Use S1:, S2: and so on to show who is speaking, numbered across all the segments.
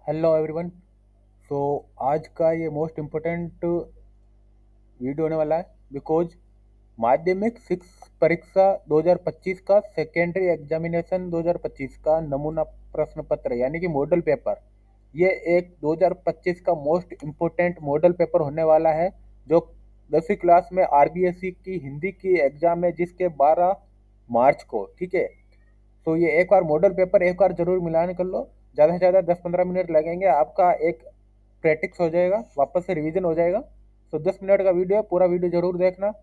S1: Hello everyone. सो आज का ये मोस्ट इम्पोर्टेंट वीडियो होने वाला है बिकॉज माध्यमिक शिक्षा परीक्षा 2025 का सेकेंडरी एग्जामिनेशन 2025 का नमूना प्रश्न पत्र यानी कि मॉडल पेपर, ये एक 2025 का मोस्ट इम्पोर्टेंट मॉडल पेपर होने वाला है जो 10वीं क्लास में आरबीएसई की हिंदी की एग्जाम है जिसके 12 मार्च को। ठीक है, तो ये एक बार मॉडल पेपर एक बार जरूर मिलान कर लो। ज़्यादा से ज़्यादा 10-15 मिनट लगेंगे, आपका एक प्रैक्टिस हो जाएगा, वापस से रिवीजन हो जाएगा। तो 10 मिनट का वीडियो है, पूरा वीडियो जरूर देखना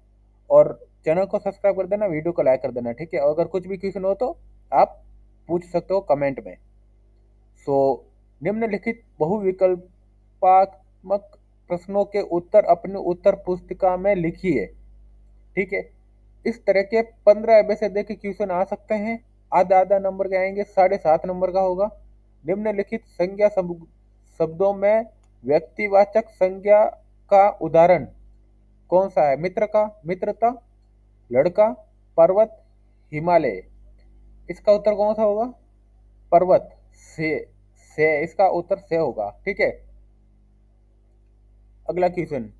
S1: और चैनल को सब्सक्राइब कर देना, वीडियो को लाइक कर देना। ठीक है, अगर कुछ भी क्वेश्चन हो तो आप पूछ सकते हो कमेंट में। सो निम्नलिखित बहुविकल्पात्मक प्रश्नों के उत्तर अपनी उत्तर पुस्तिका में लिखिए। ठीक है, इस तरह के 15 एबीसीडी के क्वेश्चन आ सकते हैं। आधा आधा नंबर के आएंगे, 7.5 नंबर का होगा। निम्नलिखित संज्ञा शब्दों में व्यक्तिवाचक संज्ञा का उदाहरण कौन सा है? मित्र का, मित्रता, लड़का, पर्वत, हिमालय। इसका उत्तर कौन सा होगा? पर्वत। से इसका उत्तर से होगा। ठीक है, अगला क्वेश्चन।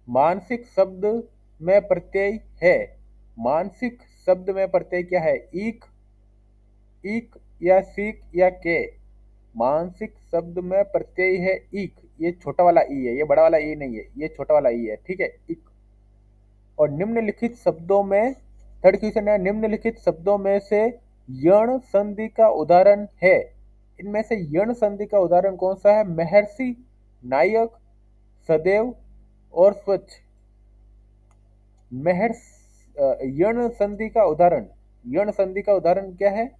S1: मानसिक शब्द में प्रत्यय है। मानसिक शब्द में प्रत्यय क्या है? ईक, ईक या सीक या के। मानसिक शब्द में प्रत्यय है ईक, ये छोटा वाला ई है, ये बड़ा वाला ई नहीं है, ये छोटा वाला ई है। ठीक है, ईक। और निम्नलिखित शब्दों में, थर्ड क्वेश्चन है, निम्नलिखित शब्दों में से यण संधि का उदाहरण है। इनमें से यण संधि का उदाहरण कौन सा है? महर्षि, नायक, सदैव और स्वच्छ। महर्ष यण संधि का उदाहरण, यण संधि का उदाहरण क्या है?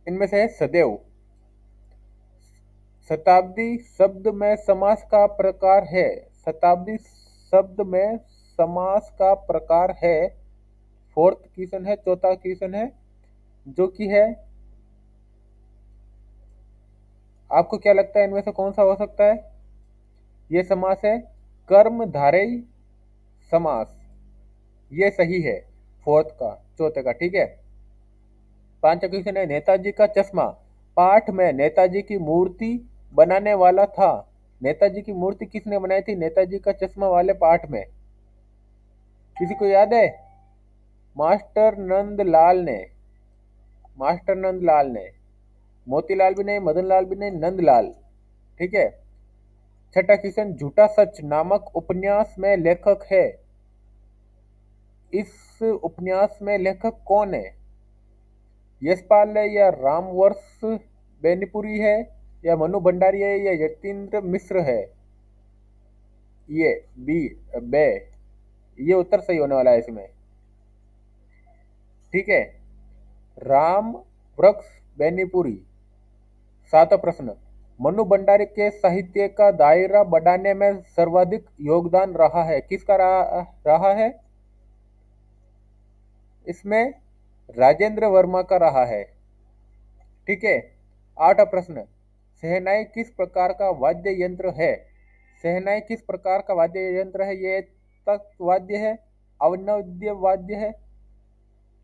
S1: इनमें से है सदैव। शताब्दी शब्द में समास का प्रकार है। शताब्दी शब्द में समास का प्रकार है। फोर्थ क्वेश्चन है, चौथा क्वेश्चन है जो कि है, आपको क्या लगता है इनमें से कौन सा हो सकता है? ये समास है कर्मधारय समास, ये सही है फोर्थ का, चौथे का। ठीक है, पांचवा क्वेश्चन है, नेताजी का चश्मा पाठ में नेताजी की मूर्ति बनाने वाला था। नेताजी की मूर्ति किसने बनाई थी नेताजी का चश्मा वाले पाठ में? किसी को याद है? मास्टर नंदलाल ने, मास्टर नंदलाल ने। मोतीलाल भी नहीं, मदनलाल भी नहीं, नंदलाल। ठीक है, छठा क्वेश्चन, झूठा सच नामक उपन्यास में लेखक है। इस उपन्यास में लेखक कौन है? यशपाल है या रामवर्ष बेनीपुरी है या मनु भंडारी है या यतीन्द्र मिश्र है? ये बी, बे, ये उत्तर सही होने वाला है इसमें। ठीक है, राम वृक्ष बेनीपुरी। सातवां प्रश्न, मनु भंडारी के साहित्य का दायरा बढ़ाने में सर्वाधिक योगदान रहा है, किसका रहा है? इसमें राजेंद्र वर्मा का रहा है। ठीक है, आठवां प्रश्न, शहनाई किस प्रकार का वाद्य यंत्र है? शहनाई किस प्रकार का वाद्य यंत्र है? ये तक वाद्य है, अवनद्य वाद्य है,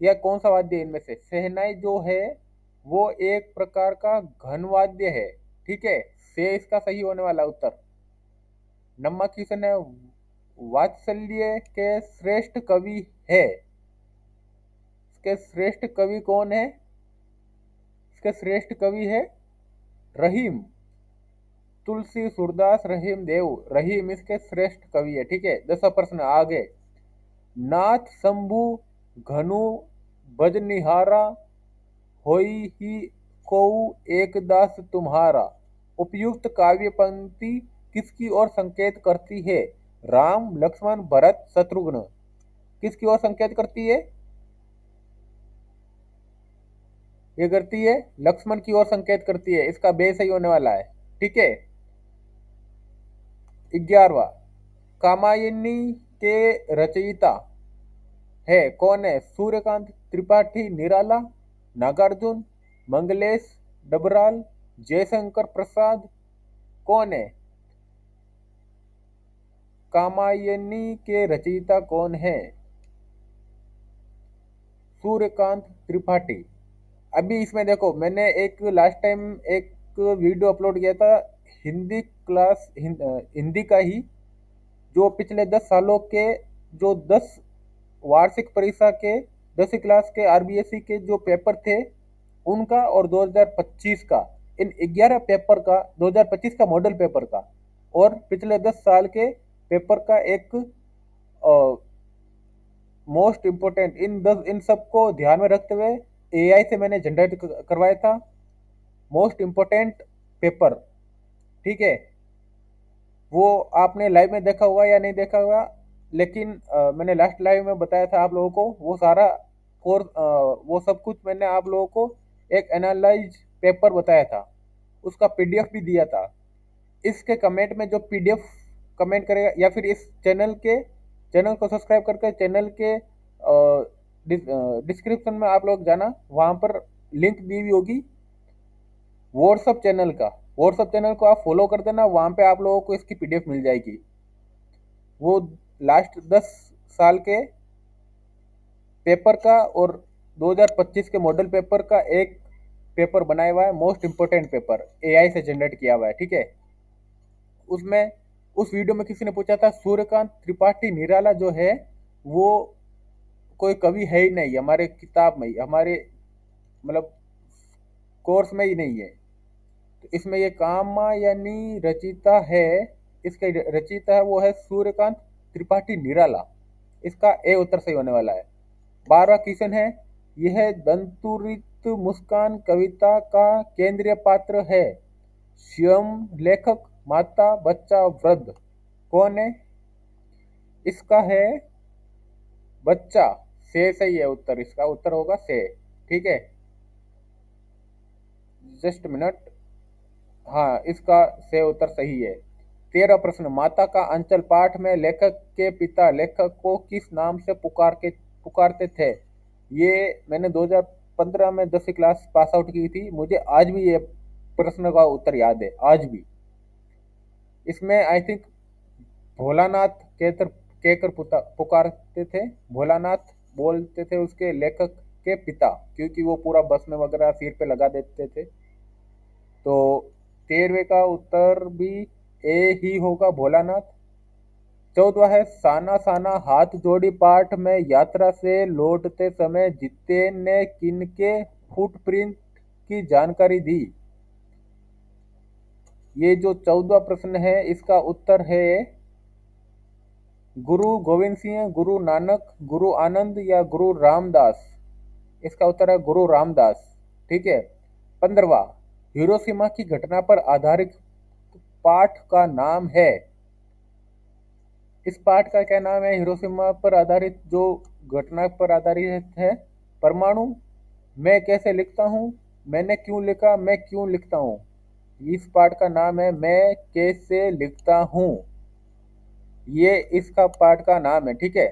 S1: या कौन सा वाद्य है इनमें से? शहनाई जो है वो एक प्रकार का घन वाद्य है। ठीक है, से इसका सही होने वाला उत्तर। नंबर क्वेश्चन है, वात्सल्य के श्रेष्ठ कवि है। इसके श्रेष्ठ कवि कौन है? इसके श्रेष्ठ कवि है रहीम, तुलसी सूरदास रहीम देव। रहीम इसके श्रेष्ठ कवि है। ठीक है, 10वां प्रश्न आगे, नाथ शंभु घनु भजनिहारा होई ही को एक दास तुम्हारा। उपयुक्त काव्य पंक्ति किसकी ओर संकेत करती है? राम, लक्ष्मण, भरत, शत्रुघ्न। किसकी ओर संकेत करती है? ये करती है लक्ष्मण की ओर संकेत करती है, इसका बे सही होने वाला है। ठीक है, 11वां, कामायनी के रचयिता है कौन है? सूर्यकांत त्रिपाठी निराला, नागार्जुन, मंगलेश डबराल, जयशंकर प्रसाद। कौन है? कामायनी के रचयिता कौन है? सूर्यकांत त्रिपाठी। अभी इसमें देखो, मैंने एक लास्ट टाइम एक वीडियो अपलोड किया था हिंदी क्लास हिंदी का ही, जो पिछले 10 सालों के जो 10 वार्षिक परीक्षा के 10वीं क्लास के आरबीएससी के जो पेपर थे उनका, और 2025 का, इन 11 पेपर का, 2025 का मॉडल पेपर का और पिछले 10 साल के पेपर का एक मोस्ट इम्पोर्टेंट, इन सबको ध्यान में रखते हुए एआई से मैंने जनरेट करवाया था मोस्ट इम्पोर्टेंट पेपर। ठीक है, वो आपने लाइव में देखा हुआ या नहीं देखा हुआ, लेकिन मैंने लास्ट लाइव में बताया था आप लोगों को, वो सारा कोर्स वो सब कुछ मैंने आप लोगों को एक एनालाइज पेपर बताया था, उसका पीडीएफ भी दिया था। इसके कमेंट में जो पीडीएफ कमेंट करेगा, या फिर इस चैनल को सब्सक्राइब करके चैनल के डिस्क्रिप्शन में आप लोग जाना, वहाँ पर लिंक दी हुई होगी व्हाट्सअप चैनल को आप फॉलो कर देना, वहाँ पे आप लोगों को इसकी पीडीएफ मिल जाएगी। वो लास्ट 10 साल के पेपर का और 2025 के मॉडल पेपर का एक पेपर बनाया हुआ है, मोस्ट इम्पोर्टेंट पेपर, एआई से जनरेट किया हुआ है। ठीक है, उसमें उस वीडियो में किसी ने पूछा था सूर्यकांत त्रिपाठी निराला जो है वो कोई कवि है ही नहीं, हमारे किताब में ही, हमारे मतलब कोर्स में ही नहीं है। तो इसमें ये कामा यानी रचिता है, इसका रचिता है वो है सूर्यकांत त्रिपाठी निराला, इसका ए उत्तर सही होने वाला है। 12वां क्वेश्चन है, यह दंतुरित मुस्कान कविता का केंद्रीय पात्र है, स्वयं लेखक, माता, बच्चा, वृद्ध, कौन है? इसका है बच्चा, से सही है उत्तर, इसका उत्तर होगा से। ठीक है, जस्ट मिनट, हाँ इसका से उत्तर सही है। 13वां प्रश्न, माता का अंचल पाठ में लेखक के पिता लेखक को किस नाम से पुकारते थे? ये मैंने 2015 में 10वीं क्लास पास आउट की थी, मुझे आज भी ये प्रश्न का उत्तर याद है, आज भी। इसमें आई थिंक भोलानाथ कहकर पुकारते थे, भोलानाथ बोलते थे उसके लेखक के पिता, क्योंकि वो पूरा बस में वगैरह सिर पे लगा देते थे। तो 13वें का उत्तर भी ए ही होगा, भोलानाथ। 14वां है, साना साना हाथ जोड़ी पाठ में यात्रा से लौटते समय जितेन ने किनके फुटप्रिंट की जानकारी दी? ये जो 14वां प्रश्न है इसका उत्तर है गुरु गोविंद सिंह, गुरु नानक, गुरु आनंद या गुरु रामदास। इसका उत्तर है गुरु रामदास। ठीक है, 15वां, हिरोशिमा की घटना पर आधारित पाठ का नाम है? इस पाठ का क्या नाम है? हिरोशिमा पर आधारित जो घटना पर आधारित है, परमाणु, मैं कैसे लिखता हूँ, मैंने क्यों लिखा, मैं क्यों लिखता हूँ। इस पाठ का नाम है मैं कैसे लिखता हूँ, ये इसका पाठ का नाम है। ठीक है,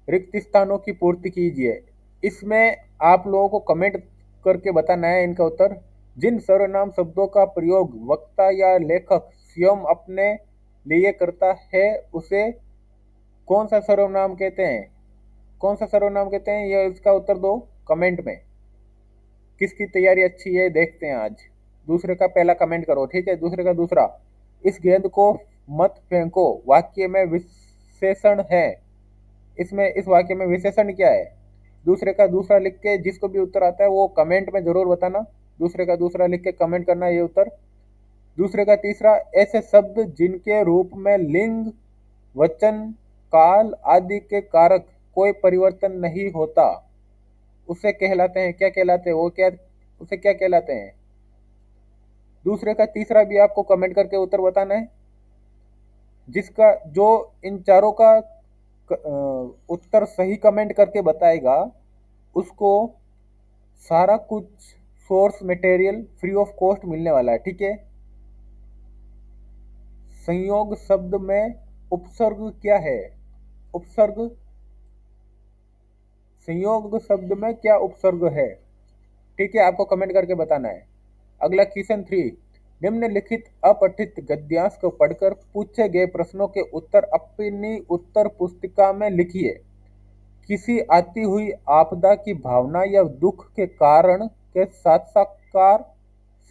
S1: रिक्त स्थानों की पूर्ति कीजिए, इसमें आप लोगों को कमेंट करके बताना है इनका उत्तर। जिन सर्वनाम शब्दों का प्रयोग वक्ता या लेखक स्वयं अपने लिए करता है उसे कौन सा सर्वनाम कहते हैं? कौन सा सर्वनाम कहते हैं, ये इसका उत्तर दो कमेंट में। किसकी तैयारी अच्छी है देखते हैं आज। दूसरे का पहला कमेंट करो। ठीक है, दूसरे का दूसरा, इस गेंद को मत फेंको वाक्य में विशेषण है, इसमें इस वाक्य में विशेषण क्या है? दूसरे का दूसरा लिख के जिसको भी उत्तर आता है वो कमेंट में जरूर बताना, दूसरे का दूसरा लिख के कमेंट करना ये उत्तर। दूसरे का तीसरा, ऐसे शब्द जिनके रूप में लिंग, वचन, काल आदि के कारक कोई परिवर्तन नहीं होता उसे कहलाते हैं, क्या कहलाते हैं वो, क्या उसे क्या कहलाते हैं? दूसरे का तीसरा भी आपको कमेंट करके उत्तर बताना है। जिसका जो इन चारों का उत्तर सही कमेंट करके बताएगा उसको सारा कुछ source material free of cost मिलने वाला है। ठीक है, संयोग शब्द में उपसर्ग क्या है? उपसर्ग, संयोग शब्द में क्या उपसर्ग है? ठीक है, आपको कमेंट करके बताना है। अगला क्वेश्चन 3, निम्नलिखित अपठित गद्यांश को पढ़कर पूछे गए प्रश्नों के उत्तर अपनी उत्तर पुस्तिका में लिखिए। किसी आती हुई आपदा की भावना या दुख के कारण के साक्षात्कार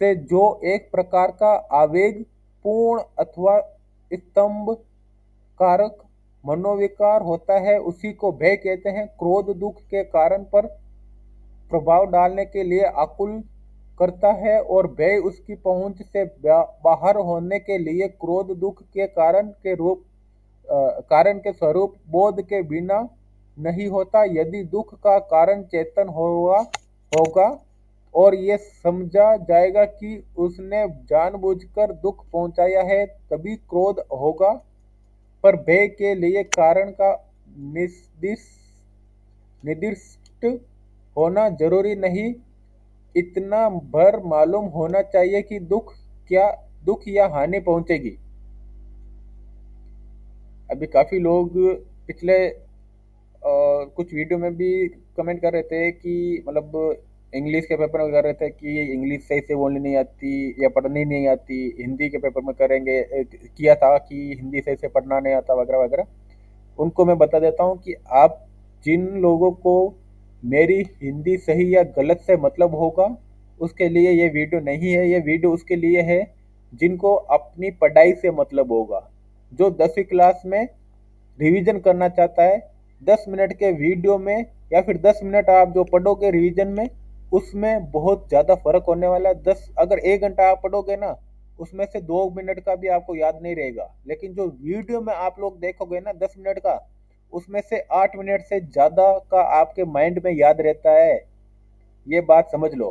S1: से जो एक प्रकार का आवेग पूर्ण अथवा स्तंभ कारक मनोविकार होता है उसी को भय कहते हैं। क्रोध दुख के कारण पर प्रभाव डालने के लिए आकुल करता है और भय उसकी पहुंच से बाहर होने के लिए क्रोध दुख के कारण के स्वरूप बोध के बिना नहीं होता। यदि दुख का कारण चेतन होगा और ये समझा जाएगा कि उसने जानबूझकर दुख पहुंचाया है तभी क्रोध होगा, पर भय के लिए कारण का निर्दिष्ट होना जरूरी नहीं। इतना भर मालूम होना चाहिए कि दुख या हानि पहुंचेगी। अभी काफी लोग पिछले कुछ वीडियो में भी कमेंट कर रहे थे कि मतलब इंग्लिश के पेपर में कर रहे थे कि इंग्लिश सही से बोलनी नहीं आती या पढ़नी नहीं आती। हिंदी के पेपर में करेंगे किया था कि हिंदी सही से पढ़ना नहीं आता वगैरह वगैरह। उनको मैं बता देता हूँ कि आप जिन लोगों को मेरी हिंदी सही या गलत से मतलब होगा उसके लिए ये वीडियो नहीं है। ये वीडियो उसके लिए है जिनको अपनी पढ़ाई से मतलब होगा। जो 10वीं क्लास में रिवीजन करना चाहता है 10 मिनट के वीडियो में या फिर 10 मिनट आप जो पढ़ोगे रिवीजन में उसमें बहुत ज़्यादा फर्क होने वाला है। 10 अगर 1 घंटा आप पढ़ोगे ना उसमें से 2 मिनट का भी आपको याद नहीं रहेगा, लेकिन जो वीडियो में आप लोग देखोगे ना 10 मिनट का उसमें से 8 मिनट से ज़्यादा का आपके माइंड में याद रहता है। ये बात समझ लो।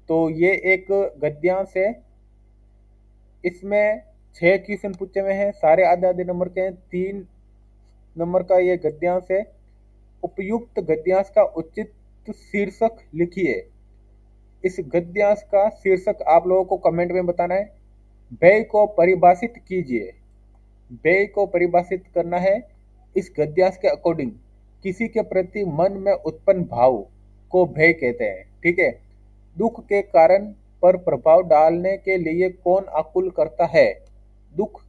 S1: तो ये एक गद्यांश है, इसमें 6 क्वेश्चन पूछे हुए हैं, सारे आधे आधे नंबर के हैं। 3 नंबर का ये गद्यांश है। उपयुक्त गद्यांश का उचित शीर्षक लिखिए। इस गद्यांश का शीर्षक आप लोगों को कमेंट में बताना है। व्यय को परिभाषित कीजिए। व्यय को परिभाषित करना है इस गद्यांश के अकॉर्डिंग। किसी के प्रति मन में उत्पन्न भाव को व्यय कहते हैं। ठीक है। दुख के कारण पर प्रभाव डालने के लिए कौन आकुल करता है? दुख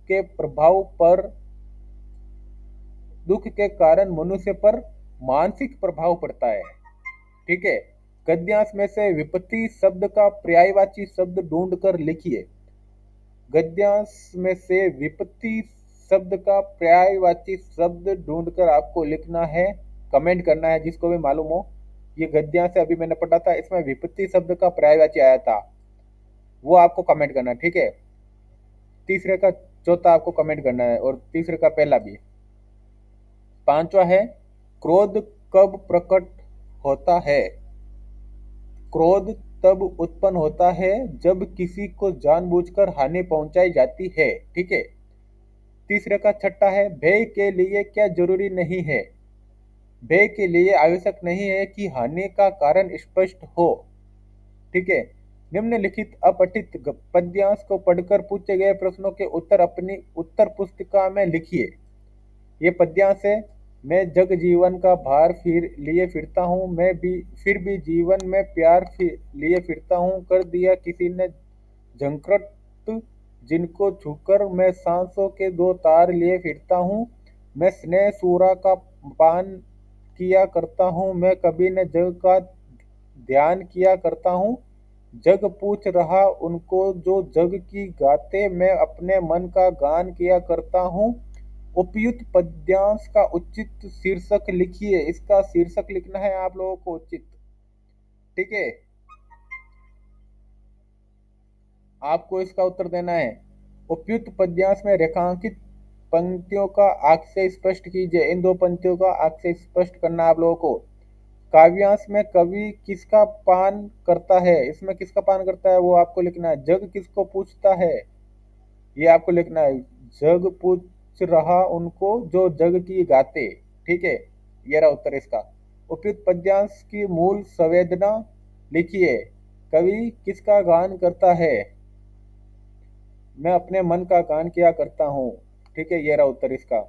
S1: के कारण मनुष्य पर मानसिक प्रभाव पड़ता है। ठीक है। गद्यांश में से विपत्ति शब्द का पर्यायवाची शब्द ढूंढकर लिखिए। गद्यांश में से विपत्ति शब्द का पर्यायवाची शब्द ढूंढकर आपको लिखना है, कमेंट करना है जिसको भी मालूम हो। ये गद्यांश अभी मैंने पढ़ा था, इसमें विपत्ति शब्द का पर्यायवाची आया था, वो आपको कमेंट करना है। ठीक है। तीसरे का चौथा आपको कमेंट करना है और तीसरे का पहला भी। 5वां है क्रोध कब प्रकट होता है? क्रोध तब उत्पन्न होता है जब किसी को जानबूझकर हानि पहुंचाई जाती है। ठीक है। तीसरे का छठा है भय के लिए क्या जरूरी नहीं है? भय के लिए आवश्यक नहीं है कि हानि का कारण स्पष्ट हो। ठीक है। निम्नलिखित अपठित पद्यांश को पढ़कर पूछे गए प्रश्नों के उत्तर अपनी उत्तर पुस्तिका में लिखिए। ये पद्यांश है। मैं जग जीवन का भार लिए फिरता हूँ, मैं भी फिर भी जीवन में प्यार लिए फिरता हूँ। कर दिया किसी ने झंकृत जिनको छूकर मैं सांसों के 2 तार लिए फिरता हूँ। मैं स्नेह सूरा का पान किया करता हूँ, मैं कभी न जग का ध्यान किया करता हूँ। जग पूछ रहा उनको जो जग की गाते, मैं अपने मन का गान किया करता हूँ। उपयुक्त पद्यांश का उचित शीर्षक लिखिए। इसका शीर्षक लिखना है आप लोगों को उचित। ठीक है। आपको इसका उत्तर देना है। उपयुक्त पद्यांश में रेखांकित पंक्तियों का आशय स्पष्ट कीजिए। इन 2 पंक्तियों का आशय स्पष्ट करना आप लोगों को। काव्यांश में कवि किसका पान करता है? इसमें किसका पान करता है वो आपको लिखना है। जग किसको पूछता है ये आपको लिखना है। जग पूछ रहा उनको जो जग की गाते। ठीक है। ये रहा उत्तर इसका। उपयुक्त पद्यांश की मूल संवेदना लिखिए। कवि किसका गान करता है? मैं अपने मन का गान किया करता हूँ। ठीक है। ये रहा उत्तर इसका।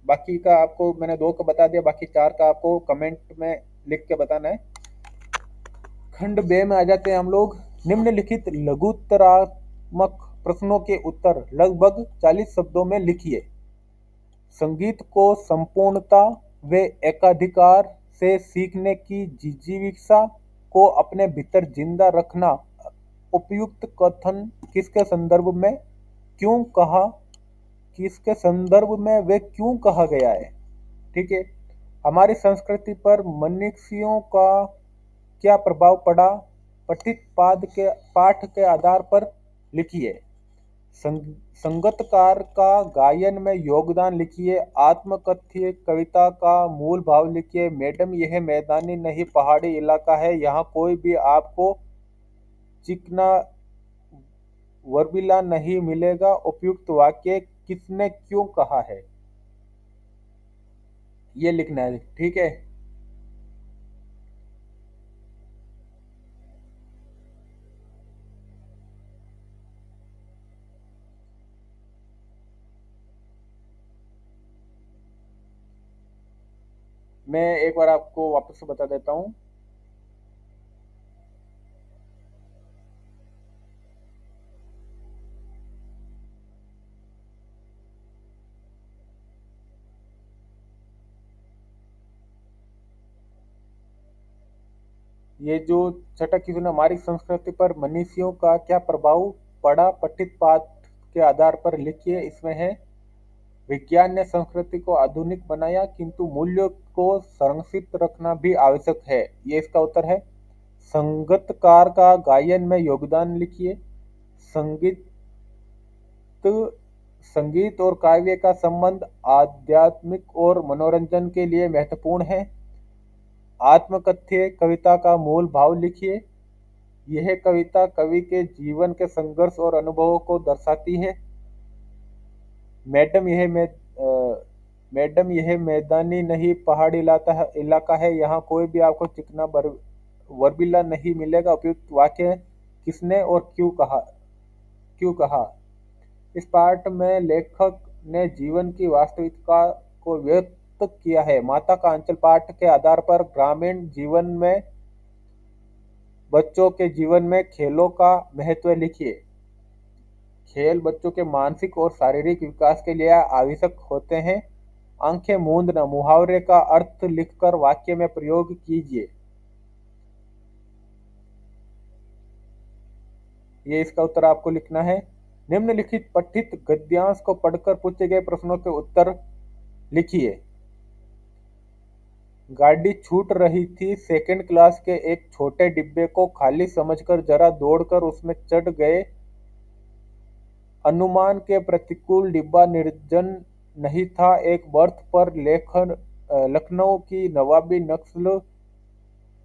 S1: बाकी का आपको मैंने 2 का बता दिया, बाकी 4 का आपको कमेंट में लिख के बताना है। खंड बे में आ जाते हैं हम लोग। निम्नलिखित लघुत्तरात्मक प्रश्नों के उत्तर लगभग 40 शब्दों में लिखिए। संगीत को संपूर्णता व एकाधिकार से सीखने की जिजीविषा को अपने भीतर जिंदा रखना उपयुक्त कथन किसके संदर्भ में क्यों कहा किसके संदर्भ में वे क्यों कहा गया है। ठीक है। हमारी संस्कृति पर मनीषियों का क्या प्रभाव पड़ा, पठित पाठ के आधार पर लिखिए। संगतकार का गायन में योगदान लिखिए। आत्मकथ्य कविता का मूल भाव लिखिए। मैडम यह मैदानी नहीं पहाड़ी इलाका है, यहाँ कोई भी आपको चिकना वर्बिला नहीं मिलेगा। उपयुक्त वाक्य किसने क्यों कहा है, ये लिखना है। ठीक है। मैं एक बार आपको वापस से बता देता हूँ। ये जो छठा क्वेश्चन, हमारी संस्कृति पर मनीषियों का क्या प्रभाव पड़ा, पठित पाठ के आधार पर लिखिए। इसमें है विज्ञान ने संस्कृति को आधुनिक बनाया किंतु मूल्यों को संरक्षित रखना भी आवश्यक है, ये इसका उत्तर है। संगीतकार का गायन में योगदान लिखिए। संगीत संगीत और काव्य का संबंध आध्यात्मिक और मनोरंजन के लिए महत्वपूर्ण है। आत्मकथ्य कविता का मूल भाव लिखिए। यह कविता कवि के जीवन के संघर्ष और अनुभवों को दर्शाती है। मैडम यह मैं मैडम यह मैदानी नहीं पहाड़ी इलाका है, यहाँ कोई भी आपको चिकना वर्बीला नहीं मिलेगा। उपयुक्त वाक्य किसने और क्यों कहा। इस पाठ में लेखक ने जीवन की वास्तविकता को व्यक्त किया है। माता का अंचल पाठ के आधार पर ग्रामीण जीवन में बच्चों के जीवन में खेलों का महत्व लिखिए। खेल बच्चों के मानसिक और शारीरिक विकास के लिए आवश्यक होते हैं। आंखें मूंदना मुहावरे का अर्थ लिखकर वाक्य में प्रयोग कीजिए। ये इसका उत्तर आपको लिखना है। निम्नलिखित पठित गद्यांश को पढ़कर पूछे गए प्रश्नों के उत्तर लिखिए। गाड़ी छूट रही थी। सेकंड क्लास के एक छोटे डिब्बे को खाली समझकर जरा दौड़कर उसमें चढ़ गए। अनुमान के प्रतिकूल डिब्बा निर्जन नहीं था। एक बर्थ पर लखनऊ की नवाबी नस्ल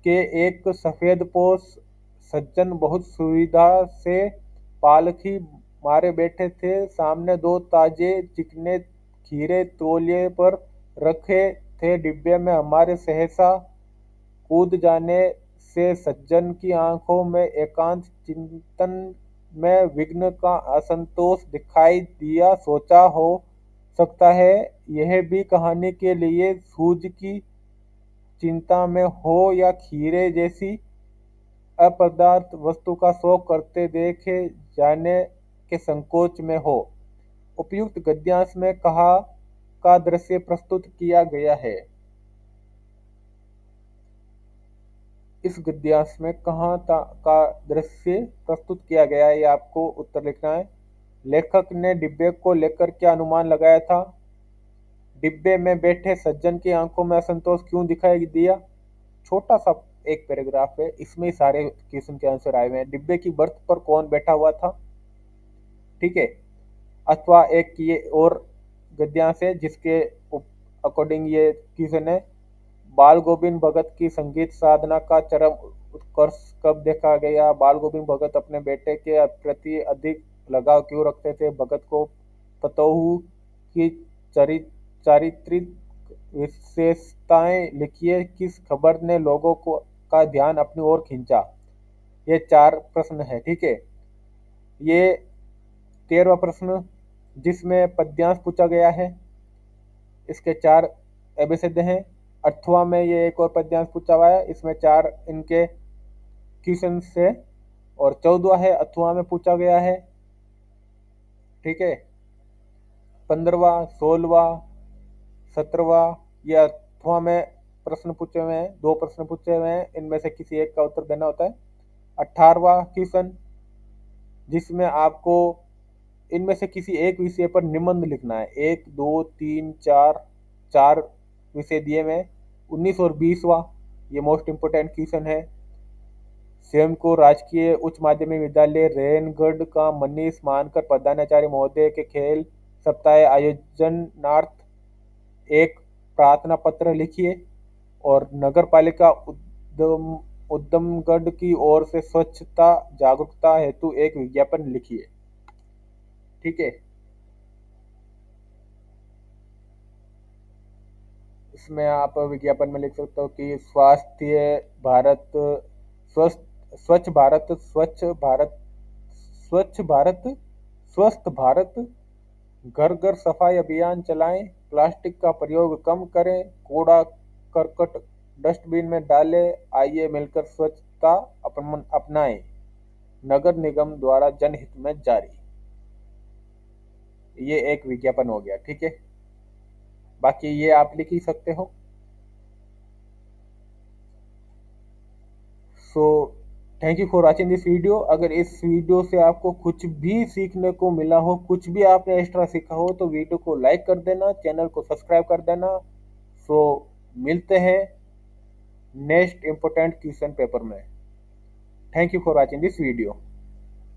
S1: के एक सफेदपोश सज्जन बहुत सुविधा से पालखी मारे बैठे थे। सामने दो ताजे चिकने खीरे तौलिए पर रखे थे। डिब्बे में हमारे सहसा कूद जाने से सज्जन की आंखों में एकांत चिंतन में विघ्न का असंतोष दिखाई दिया। सोचा हो सकता है यह भी कहानी के लिए सूझ की चिंता में हो या खीरे जैसी अपदार्थ वस्तु का शौक करते देखे जाने के संकोच में हो। उपयुक्त गद्यांश में कहा का दृश्य प्रस्तुत किया गया है। इस गद्यांश में कहाँ का दृश्य प्रस्तुत किया गया है, ये आपको उत्तर लिखना है। लेखक ने डिब्बे को लेकर क्या अनुमान लगाया था। डिब्बे में बैठे सज्जन की आंखों में असंतोष क्यों दिखाई दिया। छोटा सा एक पैराग्राफ है, इसमें सारे क्वेश्चन के आंसर आए हुए हैं। डिब्बे की बर्थ पर कौन बैठा हुआ था। ठीक है। अथवा एक ये और गद्यांश है जिसके अकॉर्डिंग ये क्वेश्चन है। बाल गोविंद भगत की संगीत साधना का चरम उत्कर्ष कब देखा गया। बाल गोविंद भगत अपने बेटे के प्रति अधिक लगाव क्यों रखते थे। भगत को पतोहू की चारित्रिक विशेषताएं लिखिए। किस खबर ने लोगों को का ध्यान अपनी ओर खींचा। ये 4 प्रश्न है। ठीक है। ये 13वां प्रश्न जिसमें पद्यांश पूछा गया है, इसके 4 एबिसिड हैं। 8वां में ये एक और पद्यांश पूछा हुआ है, इसमें 4 इनके क्वेश्चन है। और 14वां है 8वां में पूछा गया है। ठीक है। 15वां 16वां 17वां ये 8वां में प्रश्न पूछे हुए हैं, 2 प्रश्न पूछे हुए हैं, इनमें से किसी एक का उत्तर देना होता है। 18वां क्वेश्चन, जिसमें आपको इनमें से किसी एक विषय पर निबंध लिखना है। 1, 2, 3, 4, 4 विषय दिए हुए हैं। 19 और 20वां, ये मोस्ट इम्पोर्टेंट क्वेश्चन है। स्वयं को राजकीय उच्च माध्यमिक विद्यालय रेनगढ़ का मनीष मानकर प्रधानाचार्य महोदय के खेल सप्ताह आयोजनार्थ एक प्रार्थना पत्र लिखिए। और नगर पालिका उद्यमगढ़ की ओर से स्वच्छता जागरूकता हेतु एक विज्ञापन लिखिए। ठीक है, इसमें आप विज्ञापन में लिख सकते हो कि स्वास्थ्य भारत, स्वस्थ स्वच्छ भारत, स्वच्छ भारत, स्वच्छ भारत, स्वस्थ भारत, घर घर सफाई अभियान चलाएं, प्लास्टिक का प्रयोग कम करें, कूड़ा करकट डस्टबिन में डालें, आइए मिलकर स्वच्छता अपनाएं। नगर निगम द्वारा जनहित में जारी। ये एक विज्ञापन हो गया। ठीक है, बाकी ये आप लिख ही सकते हो। So thank you for watching this video. अगर इस वीडियो से आपको कुछ भी सीखने को मिला हो, कुछ भी आपने एक्स्ट्रा सीखा हो, तो वीडियो को लाइक कर देना, चैनल को सब्सक्राइब कर देना। सो मिलते हैं नेक्स्ट इंपॉर्टेंट क्वेश्चन पेपर में। Thank you for watching this video.